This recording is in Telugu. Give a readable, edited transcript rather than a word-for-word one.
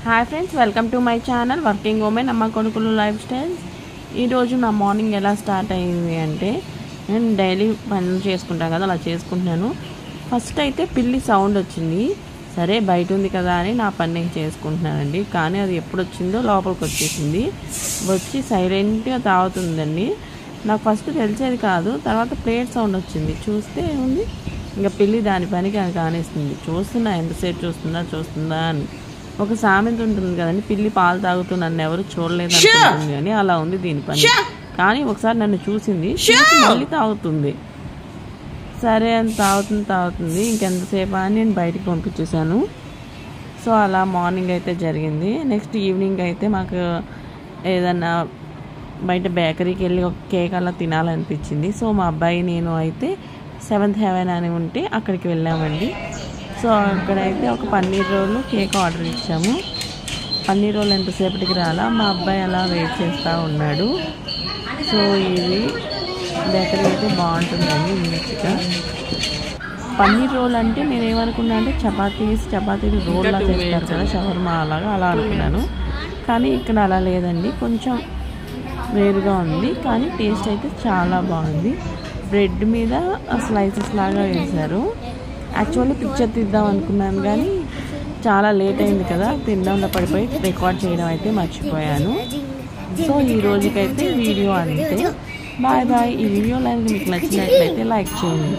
Hi friends, welcome to my channel working women అమ్మ కొడుకులు లైఫ్ స్టైల్స్. ఈరోజు నా మార్నింగ్ ఎలా స్టార్ట్ అయింది అంటే, నేను డైలీ పనులు చేసుకుంటాను కదా, అలా చేసుకుంటున్నాను. ఫస్ట్ అయితే పిల్లి సౌండ్ వచ్చింది. సరే బయట ఉంది కదా అని నా పని నేను చేసుకుంటున్నానండి. కానీ అది ఎప్పుడు వచ్చిందో లోపలికి వచ్చేసింది. వచ్చి సైలెంట్గా తాగుతుందండి. నాకు ఫస్ట్ తెలిసేది కాదు. తర్వాత ప్లేట్ సౌండ్ వచ్చింది. చూస్తే ఉంది ఇంకా పిల్లి దాని పనికి అది కానేస్తుంది. చూస్తున్నా ఎంతసేపు చూస్తుందా అని. ఒక సామెత ఉంటుంది కదండి, పిల్లి పాలు తాగుతూ నన్ను ఎవరు చూడలేదు అనుకుంటుంది అని. అలా ఉంది దీని పని. కానీ ఒకసారి నన్ను చూసింది, మళ్ళీ తాగుతుంది. సరే అని తాగుతుంది. ఇంకెంతసేపు అని నేను బయటికి పంపించేశాను. సో అలా మార్నింగ్ అయితే జరిగింది. నెక్స్ట్ ఈవినింగ్ అయితే మాకు ఏదన్నా బయట బేకరీకి వెళ్ళి ఒక కేక్ అలా తినాలనిపించింది. సో మా అబ్బాయి నేను అయితే 7th హెవెన్ అని ఉంటే అక్కడికి వెళ్ళామండి. సో అక్కడైతే ఒక పన్నీర్ రోల్ కేక్ ఆర్డర్ ఇచ్చాము. పన్నీర్ రోల్ ఎంతసేపటికి రాలా, మా అబ్బాయి అలా వెయిట్ చేస్తూ ఉన్నాడు. సో ఇది బేకరీ అయితే బాగుంటుందండి మంచిగా. పన్నీర్ రోల్ అంటే నేను ఏమనుకున్నా అంటే చపాతీలు రోల్లా చేస్తారు కదా, షవర్మా అలా అనుకున్నాను. కానీ ఇక్కడ అలా లేదండి, కొంచెం వేరుగా ఉంది. కానీ టేస్ట్ అయితే చాలా బాగుంది. బ్రెడ్ మీద స్లైసెస్ లాగా వేశారు. యాక్చువల్లీ పిక్చర్ తీద్దాం అనుకున్నాను కానీ చాలా లేట్ అయింది కదా, తినడంలో పడిపోయి రికార్డ్ చేయడం అయితే మర్చిపోయాను. సో ఈ రోజుకైతే వీడియో అంతే. బాయ్. ఈ వీడియో మీకు నచ్చినట్లయితే లైక్ చేయండి.